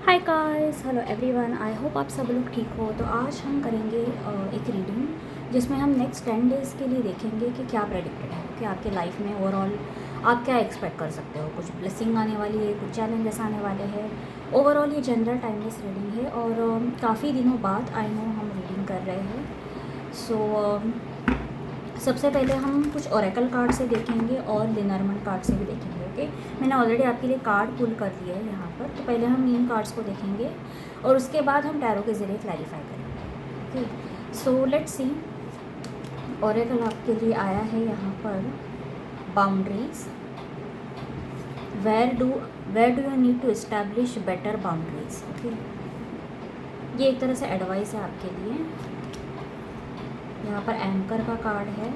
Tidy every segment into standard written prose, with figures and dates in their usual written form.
Hi guys, hello everyone. I hope आप सब लोग ठीक हो। तो आज हम करेंगे एक रीडिंग जिसमें हम नेक्स्ट 10 डेज़ के लिए देखेंगे कि क्या प्रेडिक्टेड है कि आपके लाइफ में ओवरऑल आप क्या एक्सपेक्ट कर सकते हो। कुछ ब्लेसिंग आने वाली है, कुछ चैलेंजेस आने वाले हैं। ओवरऑल ये जनरल टाइमलेस रीडिंग है और काफ़ी दिनों बाद आई नो हम रीडिंग कर रहे हैं। सबसे पहले हम कुछ ओरेकल कार्ड से देखेंगे और लेनॉर्मंड कार्ड से भी देखेंगे। ओके, मैंने ऑलरेडी आपके लिए कार्ड पुल कर दिया है यहाँ पर। तो पहले हम इन कार्ड्स को देखेंगे और उसके बाद हम टैरो के ज़रिए क्लैरिफाई करेंगे। Okay, so let's see. Oracle आपके लिए आया है यहाँ पर boundaries. Where do you need to establish better boundaries. Okay, ये एक तरह से एडवाइस है आपके लिए। यहाँ पर एंकर का कार्ड है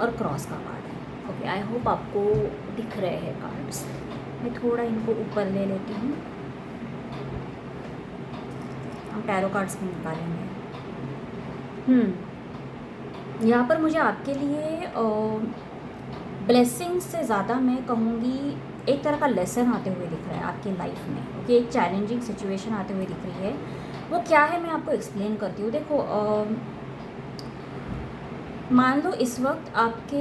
और क्रॉस का कार्ड है। ओके, आई होप आपको दिख रहे हैं कार्ड्स। मैं थोड़ा इनको ऊपर ले लेती हूँ। हम टैरो कार्ड्स भी निकालेंगे। यहाँ पर मुझे आपके लिए ब्लेसिंग्स से ज़्यादा मैं कहूँगी एक तरह का लेसन आते हुए दिख रहा है आपकी लाइफ में। ओके, एक चैलेंजिंग सिचुएशन आते हुए दिख रही है। वो क्या है मैं आपको एक्सप्लेन करती हूँ। देखो, मान लो इस वक्त आपके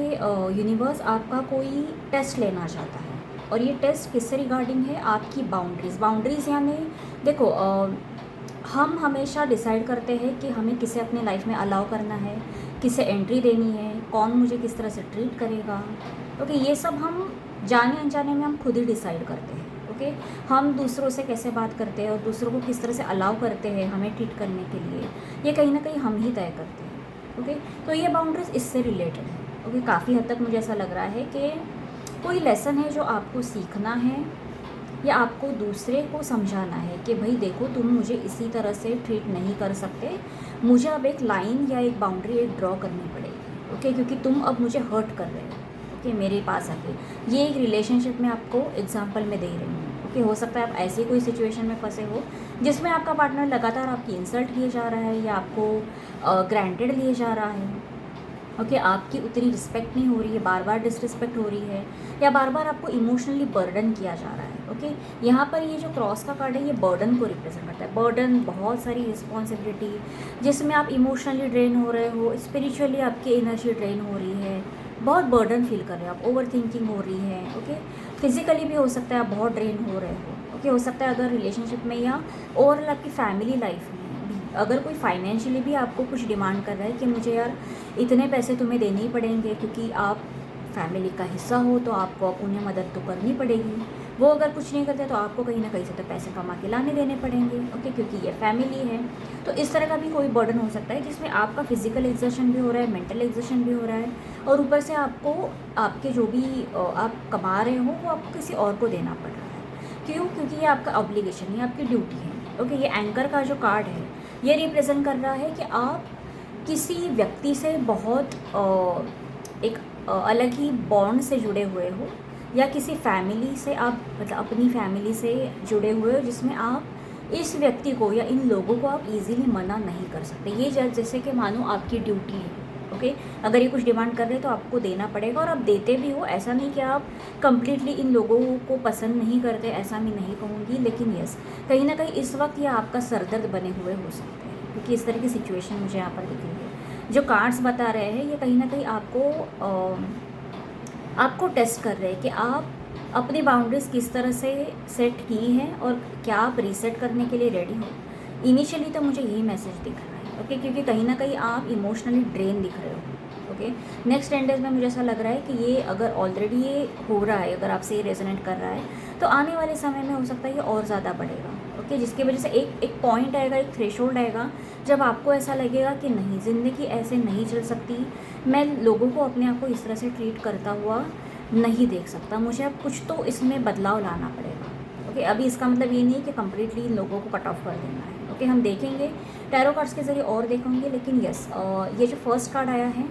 यूनिवर्स आपका कोई टेस्ट लेना चाहता है और ये टेस्ट किससे रिगार्डिंग है, आपकी बाउंड्रीज़ यानी देखो, हम हमेशा डिसाइड करते हैं कि हमें किसे अपने लाइफ में अलाउ करना है, किसे एंट्री देनी है, कौन मुझे किस तरह से ट्रीट करेगा। ओके, ये सब हम जाने अनजाने में हम खुद ही डिसाइड करते हैं। ओके, हम दूसरों से कैसे बात करते हैं और दूसरों को किस तरह से अलाउ करते हैं हमें ट्रीट करने के लिए, ये कहीं ना कहीं हम ही तय करते हैं। ओके, तो ये बाउंड्रीज इससे रिलेटेड है। ओके, काफ़ी हद तक मुझे ऐसा लग रहा है कि कोई लेसन है जो आपको सीखना है या आपको दूसरे को समझाना है कि भाई देखो, तुम मुझे इसी तरह से ट्रीट नहीं कर सकते, मुझे अब एक लाइन या एक बाउंड्री एक ड्रॉ करनी पड़ेगी। ओके, क्योंकि तुम अब मुझे हर्ट कर रहे हो। ओके, मेरे पास आके ये एक रिलेशनशिप में आपको एग्जांपल में दे रही हूँ। ओके, हो सकता है आप ऐसी कोई सिचुएशन में फंसे हो जिसमें आपका पार्टनर लगातार आपकी इंसल्ट किए जा रहा है या आपको ग्रांटेड लिए जा रहा है। ओके, आपकी उतनी रिस्पेक्ट नहीं हो रही है, बार बार डिसरिस्पेक्ट हो रही है या बार बार आपको इमोशनली बर्डन किया जा रहा है। ओके, यहाँ पर ये जो क्रॉस का कार्ड है ये बर्डन को रिप्रेजेंट करता है। बर्डन, बहुत सारी रिस्पॉन्सिबिलिटी जिसमें आप इमोशनली ड्रेन हो रहे हो, स्पिरिचुअली आपकी एनर्जी ड्रेन हो रही है, बहुत बर्डन फील कर रहे हो आप, ओवर थिंकिंग हो रही है। ओके, फिजिकली भी हो सकता है आप बहुत ड्रेन हो रहे हो। ओके, हो सकता है अगर रिलेशनशिप में या ओवरऑल आपकी फैमिली लाइफ में भी अगर कोई फाइनेंशियली भी आपको कुछ डिमांड कर रहा है कि मुझे यार इतने पैसे तुम्हें देने ही पड़ेंगे क्योंकि आप फैमिली का हिस्सा हो, तो आपको अब उन्हें मदद तो करनी पड़ेगी। वो अगर कुछ नहीं करते तो आपको कहीं ना कहीं से तो पैसे कमा के लाने देने पड़ेंगे। ओके, क्योंकि ये फैमिली है। तो इस तरह का भी कोई बर्डन हो सकता है जिसमें आपका फिजिकल एग्जर्शन भी हो रहा है, मेंटल एग्जर्शन भी हो रहा है और ऊपर से आपको आपके जो भी आप कमा रहे हो वो आपको किसी और को देना पड़ रहा है। क्यों? क्योंकि ये आपका ऑब्लिगेशन, ये आपकी ड्यूटी है। ओके, ये एंकर का जो कार्ड है ये रिप्रेजेंट कर रहा है कि आप किसी व्यक्ति से बहुत एक अलग ही बॉन्ड से जुड़े हुए हो या किसी फैमिली से आप मतलब अपनी फैमिली से जुड़े हुए हो जिसमें आप इस व्यक्ति को या इन लोगों को आप इजीली मना नहीं कर सकते। ये जैसे कि मानो आपकी ड्यूटी है। ओके, अगर ये कुछ डिमांड कर रहे हैं तो आपको देना पड़ेगा और आप देते भी हो। ऐसा नहीं कि आप कंप्लीटली इन लोगों को पसंद नहीं करते, ऐसा मैं नहीं कहूँगी, लेकिन यस, कहीं ना कहीं इस वक्त ये आपका सरदर्द बने हुए हो सकते हैं क्योंकि इस तरह की सिचुएशन मुझे यहाँ पर दिख रही है। जो कार्ड्स बता रहे हैं ये कहीं ना कहीं आपको टेस्ट कर रहे हैं कि आप अपनी बाउंड्रीज किस तरह से सेट की हैं और क्या आप रीसेट करने के लिए रेडी हो। इनिशियली तो मुझे यही मैसेज दिख रहा है। ओके, क्योंकि कहीं ना कहीं आप इमोशनली ड्रेन दिख रहे हो। ओके, नेक्स्ट 10 डेज में मुझे ऐसा लग रहा है कि ये अगर ऑलरेडी ये हो रहा है, अगर आपसे ये रेजोनेट कर रहा है तो आने वाले समय में हो सकता है ये और ज़्यादा बढ़ेगा। ओके, जिसकी वजह से एक पॉइंट आएगा, एक थ्रेशोल्ड आएगा जब आपको ऐसा लगेगा कि नहीं, ज़िंदगी ऐसे नहीं चल सकती, मैं लोगों को अपने आप को इस तरह से ट्रीट करता हुआ नहीं देख सकता, मुझे अब कुछ तो इसमें बदलाव लाना पड़ेगा। ओके, अभी इसका मतलब ये नहीं है कि कम्प्लीटली इन लोगों को कट ऑफ कर देना है। ओके, हम देखेंगे टैरो कार्ड्स के ज़रिए और देखेंगे, लेकिन यस, ये जो फर्स्ट कार्ड आया है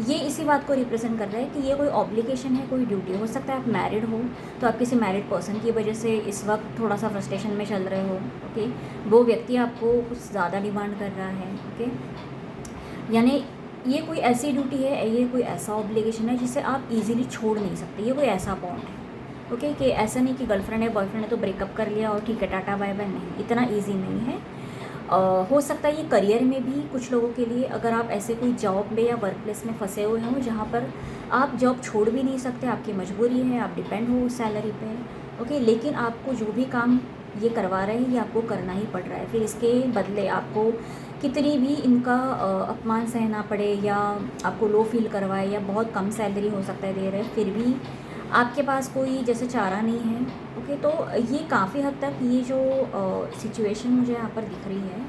ये इसी बात को रिप्रेजेंट कर रहा है कि ये कोई ऑब्लिगेशन है, कोई ड्यूटी। हो सकता है आप मैरिड हो तो आप किसी मैरिड पर्सन की वजह से इस वक्त थोड़ा सा फ्रस्ट्रेशन में चल रहे हो। ओके, वो व्यक्ति आपको कुछ ज़्यादा डिमांड कर रहा है। ओके, यानी ये कोई ऐसी ड्यूटी है, ये कोई ऐसा ऑब्लिगेशन है जिसे आप इजीली छोड़ नहीं सकते, ये कोई ऐसा बॉन्ड है। ओके, कि ऐसा नहीं कि गर्लफ्रेंड है बॉयफ्रेंड है तो ब्रेकअप कर लिया और ठीक है टाटा बाय बाय, नहीं, इतना ईजी नहीं है। हो सकता है ये करियर में भी कुछ लोगों के लिए, अगर आप ऐसे कोई जॉब में या वर्क प्लेस में फंसे हुए हों जहाँ पर आप जॉब छोड़ भी नहीं सकते, आपकी मजबूरी है, आप डिपेंड हो उस सैलरी पे, ओके, लेकिन आपको जो भी काम ये करवा रहे हैं ये आपको करना ही पड़ रहा है, फिर इसके बदले आपको कितनी भी इनका अपमान सहना पड़े या आपको लो फील करवाए या बहुत कम सैलरी हो सकता है दे रहे हैं, फिर भी आपके पास कोई जैसे चारा नहीं है। ओके, तो ये काफ़ी हद तक ये जो सिचुएशन मुझे यहाँ पर दिख रही है,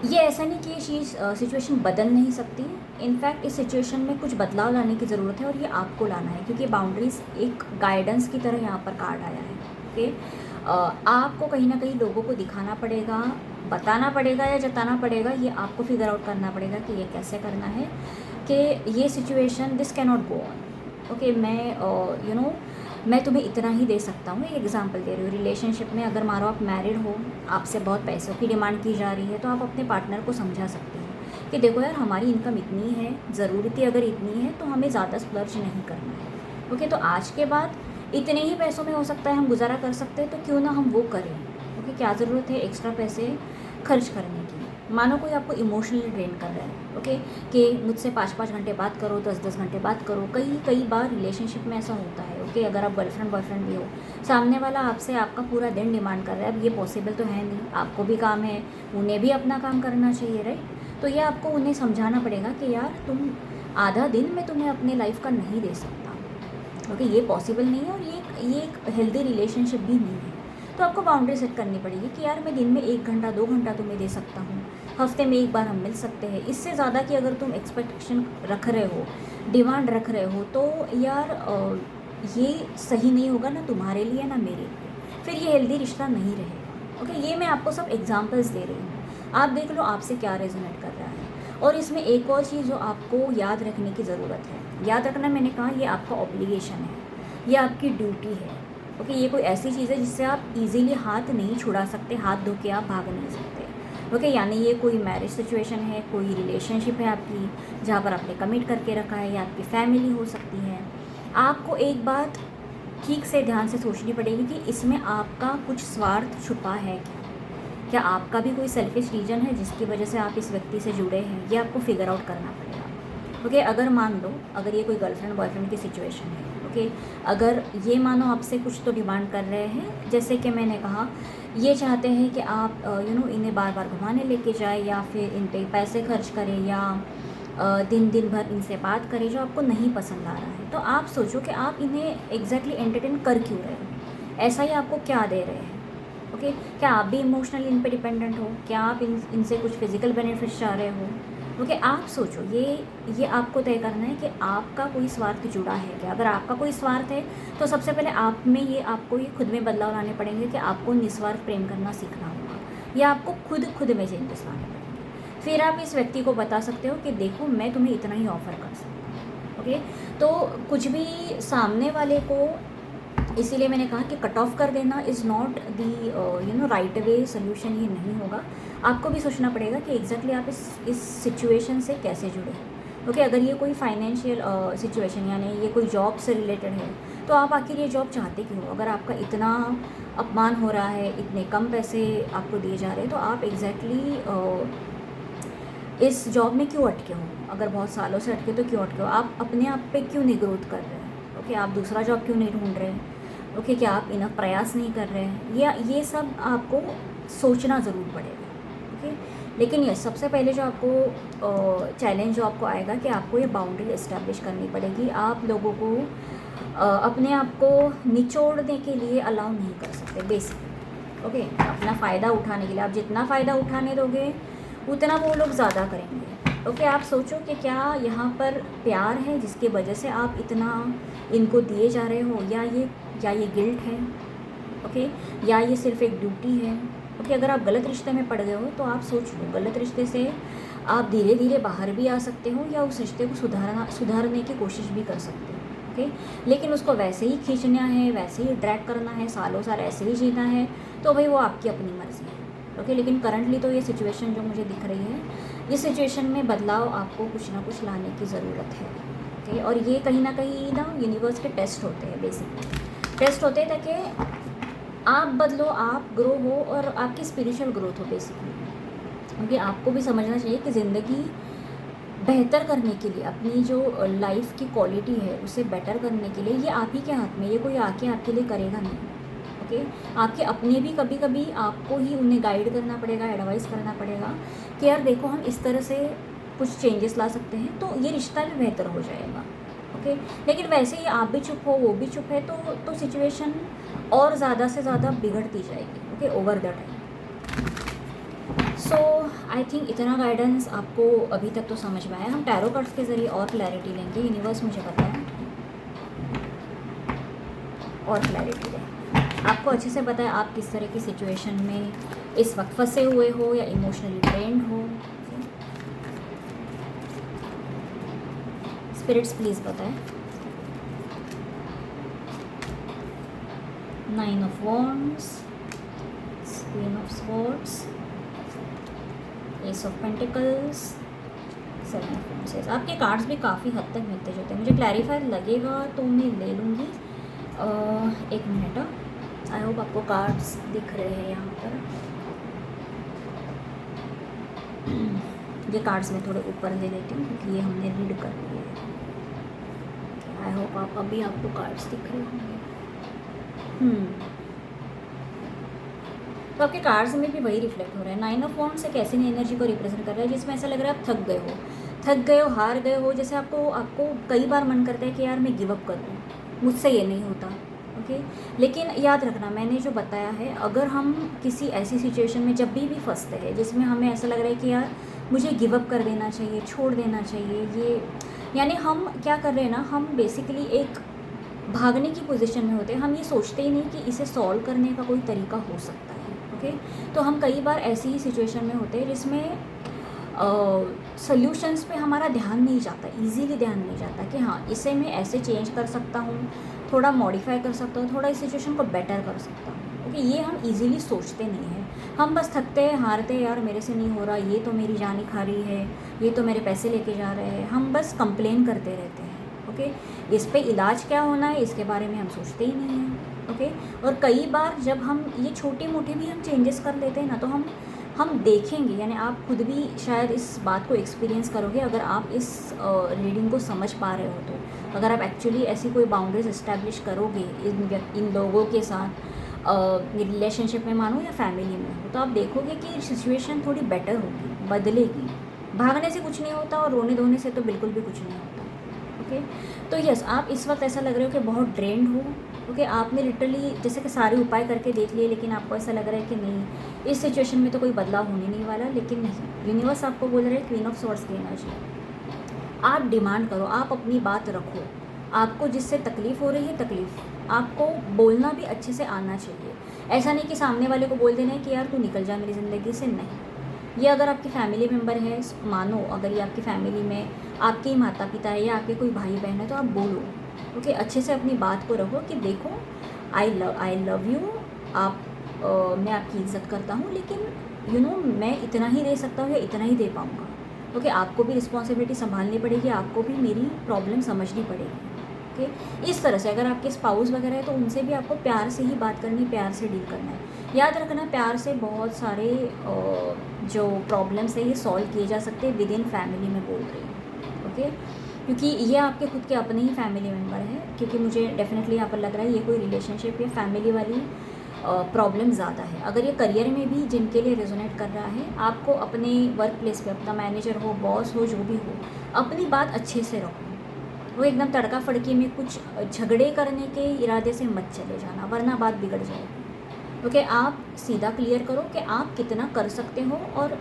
ये ऐसा नहीं कि ये चीज़ सिचुएशन बदल नहीं सकती। इनफैक्ट इस सिचुएशन में कुछ बदलाव लाने की ज़रूरत है और ये आपको लाना है, क्योंकि बाउंड्रीज़ एक गाइडेंस की तरह यहाँ पर कार्ड आया है। ओके, आपको कहीं ना कहीं लोगों को दिखाना पड़ेगा, बताना पड़ेगा या जताना पड़ेगा, ये आपको फिगर आउट करना पड़ेगा कि ये कैसे करना है, कि ये situation this can not go on. Okay, मैं तुम्हें इतना ही दे सकता हूँ। एक एग्जांपल दे रही हूँ, रिलेशनशिप में अगर मानो आप मैरिड हो, आपसे बहुत पैसों की डिमांड की जा रही है, तो आप अपने पार्टनर को समझा सकते हो कि देखो यार, हमारी इनकम इतनी है, ज़रूरत ही अगर इतनी है तो हमें ज़्यादा स्प्लर्ज नहीं करना है। ओके, तो आज के बाद इतने ही पैसों में हो सकता है हम गुजारा कर सकते हैं, तो क्यों ना हम वो करें। ओके, क्या ज़रूरत है एक्स्ट्रा पैसे खर्च करने की। मानो कोई आपको इमोशनली ड्रेन कर रहा है, ओके, कि मुझसे 5-5 घंटे बात करो, 10-10 घंटे बात करो। कई बार रिलेशनशिप में ऐसा होता है। ओके, अगर आप गर्लफ्रेंड बॉयफ्रेंड भी हो, सामने वाला आपसे आपका पूरा दिन डिमांड कर रहा है। अब ये पॉसिबल तो है नहीं, आपको भी काम है, उन्हें भी अपना काम करना चाहिए, राइट। तो ये आपको उन्हें समझाना पड़ेगा कि यार तुम आधा दिन मैं तुम्हें अपने लाइफ का नहीं दे सकता। ओके, ये पॉसिबल नहीं है और ये एक हेल्दी रिलेशनशिप भी नहीं है। तो आपको बाउंड्री सेट करनी पड़ेगी कि यार मैं दिन में 1 घंटा 2 घंटा तुम्हें दे सकता हूँ, हफ्ते में 1 बार हम मिल सकते हैं। इससे ज़्यादा कि अगर तुम एक्सपेक्टेशन रख रहे हो, डिमांड रख रहे हो, तो यार ये सही नहीं होगा, ना तुम्हारे लिए ना मेरे लिए, फिर ये हेल्दी रिश्ता नहीं रहेगा। ओके, ये मैं आपको सब एग्जांपल्स दे रही हूँ, आप देख लो आपसे क्या रेजोनेट कर रहा है। और इसमें एक और चीज़ जो आपको याद रखने की ज़रूरत है, याद रखना, मैंने कहा ये आपका ऑब्लिगेशन है, ये आपकी ड्यूटी है। ओके, ये कोई ऐसी चीज़ है जिससे आप इजीली हाथ नहीं छुड़ा सकते, हाथ धो के आप भाग नहीं सकते। ओके, यानी ये कोई मैरिज सिचुएशन है, कोई रिलेशनशिप है आपकी जहाँ पर आपने कमिट करके रखा है, या आपकी फैमिली हो सकती है। आपको एक बात ठीक से ध्यान से सोचनी पड़ेगी कि इसमें आपका कुछ स्वार्थ छुपा है क्या आपका भी कोई सेल्फिश रीजन है जिसकी वजह से आप इस व्यक्ति से जुड़े हैं, ये आपको फिगर आउट करना पड़ेगा। ओके, अगर मान लो अगर ये कोई गर्लफ्रेंड बॉयफ्रेंड की सिचुएशन है, ओके, अगर ये मानो आपसे कुछ तो डिमांड कर रहे हैं, जैसे कि मैंने कहा, ये चाहते हैं कि आप इन्हें बार बार घुमाने लेके जाए, या फिर इन पे पैसे खर्च करें, या दिन भर इनसे बात करें जो आपको नहीं पसंद आ रहा है, तो आप सोचो कि आप इन्हें एग्जैक्टली एंटरटेन कर क्यों रहे हो, ऐसा ही आपको क्या दे रहे हैं। ओके, क्या आप भी इमोशनली इन पे डिपेंडेंट हो, क्या आप इनसे कुछ फिजिकल बेनिफिट्स चाह रहे हो। ओके, आप सोचो, ये आपको तय करना है कि आपका कोई स्वार्थ जुड़ा है क्या। अगर आपका कोई स्वार्थ है तो सबसे पहले आपको ये खुद में बदलाव लाने पड़ेंगे कि आपको निस्वार्थ प्रेम करना सीखना होगा, या आपको खुद में चेंजेस लाने पड़ेंगे। फिर आप इस व्यक्ति को बता सकते हो कि देखो मैं तुम्हें इतना ही ऑफ़र कर सकता हूँ। ओके, तो कुछ भी सामने वाले को, इसीलिए मैंने कहा कि कट ऑफ कर देना is not the right way solution, ये नहीं होगा। आपको भी सोचना पड़ेगा कि एग्जैक्टली आप इस सिचुएशन से कैसे जुड़े। ओके, अगर ये कोई फाइनेंशियल सिचुएशन यानी ये कोई जॉब से रिलेटेड है, तो आप आखिर ये जॉब चाहते क्यों हो। अगर आपका इतना अपमान हो रहा है, इतने कम पैसे आपको दिए जा रहे हैं, तो आप एग्जैक्टली इस जॉब में क्यों अटके हो। अगर बहुत सालों से अटके तो क्यों अटके हो, आप अपने आप पे क्यों नहीं ग्रोथ कर रहे हैं। ओके, आप दूसरा जॉब क्यों नहीं ढूंढ रहे हैं। ओके, क्या आप इनफ प्रयास नहीं कर रहे हैं, या ये सब आपको सोचना ज़रूर पड़ेगा। ओके, लेकिन ये सबसे पहले जो आपको चैलेंज जो आपको आएगा कि आपको ये बाउंड्री इस्टेब्लिश करनी पड़ेगी। आप लोगों को अपने आप को निचोड़ने के लिए अलाउ नहीं कर सकते बेसिकली। ओके, अपना फ़ायदा उठाने के लिए, आप जितना फ़ायदा उठाने दोगे उतना वो लोग ज़्यादा करेंगे। ओके, आप सोचो कि क्या यहाँ पर प्यार है जिसकी वजह से आप इतना इनको दिए जा रहे हो, या ये गिल्ट है। ओके, या ये सिर्फ एक ड्यूटी है। ओके, अगर आप गलत रिश्ते में पड़ गए हो तो आप सोच लो, गलत रिश्ते से आप धीरे धीरे बाहर भी आ सकते हो, या उस रिश्ते को सुधारने की कोशिश भी कर सकते हो। ओके, लेकिन उसको वैसे ही खींचना है, वैसे ही ड्रैग करना है, सालों साल ऐसे ही जीना है, तो भाई वो आपकी अपनी मर्ज़ी है। ओके, लेकिन करंटली तो ये सिचुएशन जो मुझे दिख रही है, इस सिचुएशन में बदलाव आपको कुछ ना कुछ लाने की ज़रूरत है। ओके, और ये कहीं ना यूनिवर्स के टेस्ट होते हैं बेसिकली। टेस्ट होते हैं ताकि आप बदलो, आप ग्रो हो और आपकी स्पिरिचुअल ग्रोथ हो बेसिकली। क्योंकि आपको भी समझना चाहिए कि ज़िंदगी बेहतर करने के लिए, अपनी जो लाइफ की क्वालिटी है उसे बेटर करने के लिए ये आप ही के हाथ में, ये कोई आके आपके लिए करेगा नहीं। ओके, आपके अपने भी कभी कभी आपको ही उन्हें गाइड करना पड़ेगा, एडवाइस करना पड़ेगा कि यार देखो हम इस तरह से कुछ चेंजेस ला सकते हैं तो ये रिश्ता भी बेहतर हो जाएगा। ओके, लेकिन वैसे ही आप भी चुप हो, वो भी चुप है, तो सिचुएशन और ज़्यादा से ज़्यादा बिगड़ती जाएगी। Okay, over the time. So I think इतना गाइडेंस आपको अभी तक तो समझ में आया। हम टैरो कार्ड्स के ज़रिए और क्लैरिटी लेंगे। यूनिवर्स मुझे पता है और क्लैरिटी दें, आपको अच्छे से पता है आप किस तरह की सिचुएशन में इस वक्त फंसे हुए हो या इमोशनली ड्रेन्ड हो। स्पिरिट्स प्लीज़ बताएं। 9 of wands, queen of swords, S of pentacles, 7 of wands. आपके कार्ड्स भी काफ़ी हद तक मिलते जुलते हैं। मुझे क्लैरिफाई लगेगा तो मैं ले लूँगी। एक मिनट, आई होप आपको कार्ड्स दिख रहे हैं यहाँ पर। ये कार्ड्स मैं थोड़े ऊपर ले लेती हूँ क्योंकि ये हमने रीड कर लिए हैं। आई होप अभी आपको कार्ड्स दिख रहे होंगे। तो आपके कार्ड्स में भी वही रिफ्लेक्ट हो रहा है। 9 ऑफ वॉन्ड्स एक ऐसी एनर्जी को रिप्रेजेंट कर रहा है जिसमें ऐसा लग रहा है आप थक गए हो, हार गए हो। जैसे आपको कई बार मन करता है कि यार मैं गिव अप कर दूँ, मुझसे ये नहीं होता। ओके, लेकिन याद रखना मैंने जो बताया है, अगर हम किसी ऐसी सिचुएशन में जब भी फंसते हैं जिसमें हमें ऐसा लग रहा है कि यार मुझे गिव अप कर देना चाहिए, छोड़ देना चाहिए, ये यानी हम क्या कर रहे हैं ना, हम बेसिकली एक भागने की पोजीशन में होते हैं। हम ये सोचते ही नहीं कि इसे सॉल्व करने का कोई तरीका हो सकता है। ओके, तो हम कई बार ऐसी ही सिचुएशन में होते हैं जिसमें सॉल्यूशंस पे हमारा ध्यान नहीं जाता, इजीली ध्यान नहीं जाता कि हाँ इसे मैं ऐसे चेंज कर सकता हूँ, थोड़ा मॉडिफाई कर सकता हूँ, थोड़ा इस सिचुएशन को बेटर कर सकता हूँ। ओके, ये हम इजीली सोचते नहीं हैं। हम बस थकते हैं, हारते हैं, यार मेरे से नहीं हो रहा, ये तो मेरी जान ही खा रही है, ये तो मेरे पैसे लेके जा रहे हैं। हम बस कंप्लेन करते रहते हैं। ओके, इस पे इलाज क्या होना है इसके बारे में हम सोचते ही नहीं हैं। ओके, और कई बार जब हम ये छोटे मोटे भी हम चेंजेस कर लेते हैं ना, तो हम देखेंगे, यानी आप खुद भी शायद इस बात को एक्सपीरियंस करोगे अगर आप इस रीडिंग को समझ पा रहे हो। तो अगर आप एक्चुअली ऐसी कोई बाउंड्रीज इस्टेब्लिश करोगे इन लोगों के साथ, रिलेशनशिप में मानो या फैमिली में हो, तो आप देखोगे कि सिचुएशन थोड़ी बेटर होगी, बदलेगी। भागने से कुछ नहीं होता और रोने धोने से तो बिल्कुल भी कुछ नहीं होता। ओके, तो यस, आप इस वक्त ऐसा लग रहे हो कि बहुत ड्रेन्ड हो। ओके, आपने लिटरली जैसे कि सारे उपाय करके देख लिए, लेकिन आपको ऐसा लग रहा है कि नहीं इस सिचुएशन में तो कोई बदलाव होने नहीं वाला। लेकिन नहीं, यूनिवर्स आपको बोल रहे हैं, क्वीन ऑफ स्वॉर्ड्स की एनर्जी, आप डिमांड करो, आप अपनी बात रखो। आपको जिससे तकलीफ़ हो रही है, तकलीफ़ आपको बोलना भी अच्छे से आना चाहिए। ऐसा नहीं कि सामने वाले को बोल देना है कि यार तू निकल जा मेरी ज़िंदगी से, नहीं। ये अगर आपकी फैमिली मेम्बर है, मानो अगर ये आपकी फैमिली में आपके ही माता पिता है या आपके कोई भाई बहन है, तो आप बोलो। ओके, अच्छे से अपनी बात को रखो कि देखो आई लव यू, आप मैं आपकी इज़्ज़त करता हूँ, लेकिन मैं इतना ही दे सकता हूँ या इतना ही दे पाऊँगा। ओके, आपको भी रिस्पॉन्सिबिलिटी संभालनी पड़ेगी, आपको भी मेरी प्रॉब्लम समझनी पड़ेगी। ओके, इस तरह से अगर आपके स्पाउस वगैरह है तो उनसे भी आपको प्यार से ही बात करनी, प्यार से डील करना है। याद रखना, प्यार से बहुत सारे जो प्रॉब्लम्स है ये सॉल्व किए जा सकते हैं विद इन फैमिली में, बोल रही हूँ। ओके, क्योंकि ये आपके खुद के अपने ही फैमिली मेम्बर हैं, क्योंकि मुझे डेफिनेटली यहाँ पर लग रहा है ये कोई रिलेशनशिप या फैमिली वाली प्रॉब्लम ज़्यादा है। अगर ये करियर में भी जिनके लिए रेजोनेट कर रहा है, आपको अपने वर्क प्लेस पे, अपना मैनेजर हो, बॉस हो, जो भी हो, अपनी बात अच्छे से रखो। वो एकदम तड़का फड़की में कुछ झगड़े करने के इरादे से मत चले जाना, वरना बात बिगड़ जाएगी। ओके, आप सीधा क्लियर करो कि आप कितना कर सकते हो और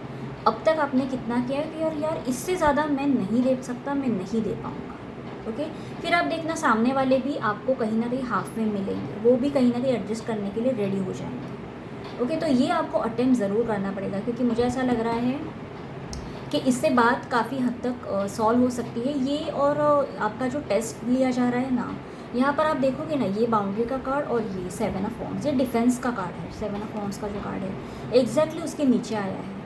अब तक आपने कितना किया है, कि और यार इससे ज़्यादा मैं नहीं दे सकता, मैं नहीं दे पाऊँगा। ओके, फिर आप देखना सामने वाले भी आपको कहीं ना कहीं हाफ में मिलेंगे, वो भी कहीं ना कहीं एडजस्ट करने के लिए रेडी हो जाएंगे। ओके, तो ये आपको अटेम्प्ट ज़रूर करना पड़ेगा, क्योंकि मुझे ऐसा लग रहा है कि इससे बात काफ़ी हद तक सॉल्व हो सकती है। ये और आपका जो टेस्ट लिया जा रहा है ना, यहाँ पर आप देखोगे ना, ये बाउंड्री का कार्ड और ये 7 ऑफ वॉन्ड्स, ये डिफेंस का कार्ड है। 7 ऑफ वॉन्ड्स का जो कार्ड है एग्जैक्टली उसके नीचे आया है।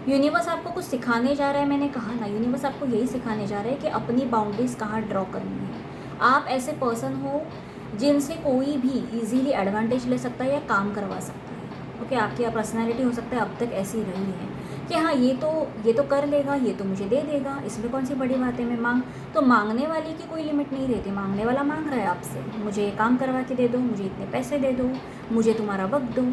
यूनिवर्स आपको कुछ सिखाने जा रहा है। मैंने कहा ना, यूनिवर्स आपको यही सिखाने जा रहा है कि अपनी बाउंड्रीज़ कहाँ ड्रॉ करनी है। आप ऐसे पर्सन हो जिनसे कोई भी इजीली एडवांटेज ले सकता है या काम करवा सकता है। ओके, आपकी पर्सनैलिटी हो सकता है अब तक ऐसी रही है कि हाँ ये तो कर लेगा, ये तो मुझे दे देगा, इसमें कौन सी बड़ी बात है। मैं तो मांगने वाले की कोई लिमिट नहीं रहती। मांगने वाला मांग रहा है आपसे, मुझे ये काम करवा के दे दो, मुझे इतने पैसे दे दो, मुझे तुम्हारा वक्त दो,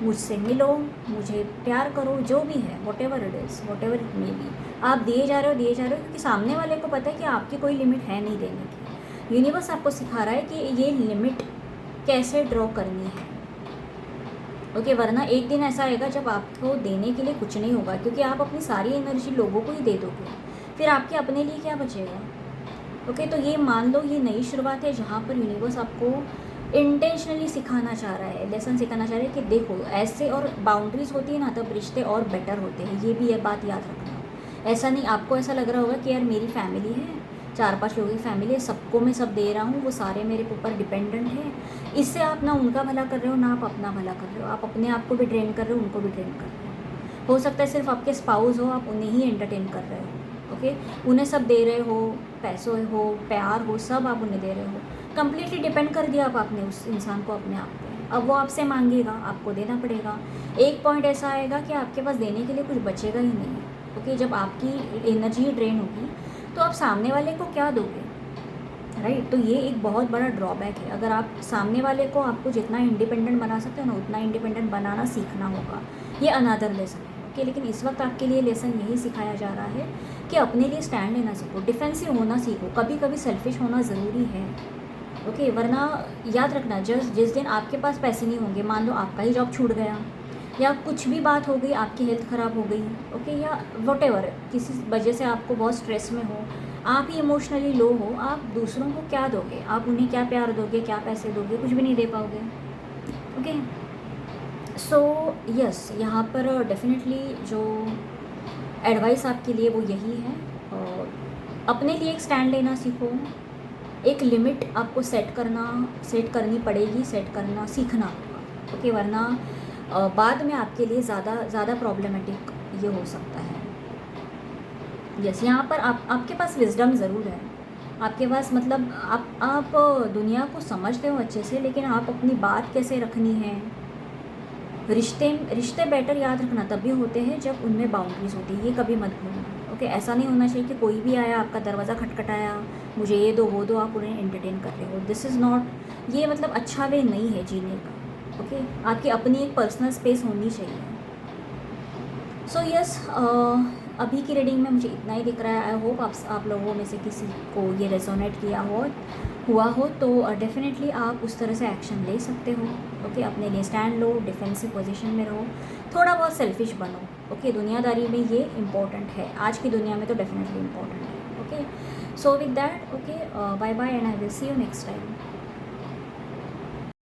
मुझसे मिलो, मुझे प्यार करो, जो भी है, what ever it is, what ever it may be, आप दिए जा रहे हो क्योंकि सामने वाले को पता है कि आपकी कोई लिमिट है नहीं देने की। यूनिवर्स आपको सिखा रहा है कि ये लिमिट कैसे ड्रॉ करनी है। ओके, वरना एक दिन ऐसा आएगा जब आपको देने के लिए कुछ नहीं होगा, क्योंकि आप अपनी सारी एनर्जी लोगों को ही दे दोगे, फिर आपके अपने लिए क्या बचेगा। ओके, तो ये मान लो ये नई शुरुआत है जहाँ पर यूनिवर्स आपको इंटेंशनली सिखाना चाह रहा है, लेसन सिखाना चाह रहा है कि देखो ऐसे, और बाउंड्रीज होती है ना तब रिश्ते और बेटर होते हैं। ये भी ये बात याद रखना। ऐसा नहीं, आपको ऐसा लग रहा होगा कि यार मेरी फैमिली है, 4-5 लोगों की फैमिली है, सबको मैं सब दे रहा हूँ, वो सारे मेरे ऊपर डिपेंडेंट हैं। इससे आप ना उनका भला कर रहे हो ना आप अपना भला कर रहे हो। आप अपने आप को भी ड्रेन कर रहे हो, उनको भी ड्रेन कर रहे हो सकता है सिर्फ आपके स्पाउस हो, आप उन्हें ही एंटरटेन कर रहे हो। ओके, उन्हें सब दे रहे हो, पैसों हो, प्यार हो, सब आप उन्हें दे रहे हो। कम्प्लीटली डिपेंड कर दिया आप आपने उस इंसान को अपने आप पे। अब वो आपसे मांगेगा, आपको देना पड़ेगा। एक पॉइंट ऐसा आएगा कि आपके पास देने के लिए कुछ बचेगा ही नहीं है। ओके, जब आपकी एनर्जी ड्रेन होगी तो आप सामने वाले को क्या दोगे, राइट। तो ये एक बहुत बड़ा ड्रॉबैक है। अगर आप सामने वाले को, आपको जितना इंडिपेंडेंट बना सकते हो ना उतना इंडिपेंडेंट बनाना सीखना होगा। ये अनदर लेसन है। ओके, लेकिन इस वक्त आपके लिए लेसन यही सिखाया जा रहा है कि अपने लिए स्टैंड लेना सीखो, डिफेंसिव होना सीखो। कभी कभी सेल्फिश होना ज़रूरी है। ओके, वरना याद रखना, जिस दिन आपके पास पैसे नहीं होंगे, मान लो आपका ही जॉब छूट गया या कुछ भी बात हो गई, आपकी हेल्थ ख़राब हो गई, ओके, या वट एवर, किसी वजह से आपको बहुत स्ट्रेस में हो, आप ही इमोशनली लो हो, आप दूसरों को क्या दोगे, आप उन्हें क्या प्यार दोगे, क्या पैसे दोगे, कुछ भी नहीं दे पाओगे। ओके, सो यस, यहाँ पर डेफिनेटली जो एडवाइस आपके लिए वो यही है। और अपने लिए एक स्टैंड लेना सीखो। एक लिमिट आपको सेट करनी पड़ेगी, सेट करना सीखना होगा। ओके, वरना बाद में आपके लिए ज़्यादा प्रॉब्लमेटिक ये हो सकता है। यस, यहाँ पर आपके पास विजडम ज़रूर है। आपके पास मतलब आप दुनिया को समझते हो अच्छे से, लेकिन आप अपनी बात कैसे रखनी है। रिश्ते बेटर याद रखना तभी होते हैं जब उनमें बाउंड्रीज होती है। ये कभी मत भूलना। ओके, ऐसा नहीं होना चाहिए कि कोई भी आया, आपका दरवाज़ा खटखटाया, मुझे ये दो वो दो, आप उन्हें एंटरटेन कर रहे हो। दिस इज़ नॉट, ये मतलब अच्छा वे नहीं है जीने का। ओके, आपकी अपनी एक पर्सनल स्पेस होनी चाहिए। सो यस, अभी की रीडिंग में मुझे इतना ही दिख रहा है। आई होप आप लोगों में से किसी को ये रेजोनेट हुआ हो तो डेफिनेटली आप उस तरह से एक्शन ले सकते हो। ओके, अपने लिए स्टैंड लो, डिफेंसिव पोजीशन में रहो, थोड़ा बहुत सेल्फिश बनो। ओके, दुनियादारी में ये इम्पोर्टेंट है, आज की दुनिया में तो डेफिनेटली इम्पोर्टेंट है। Okay, so with that, okay, bye bye and I will see you next time.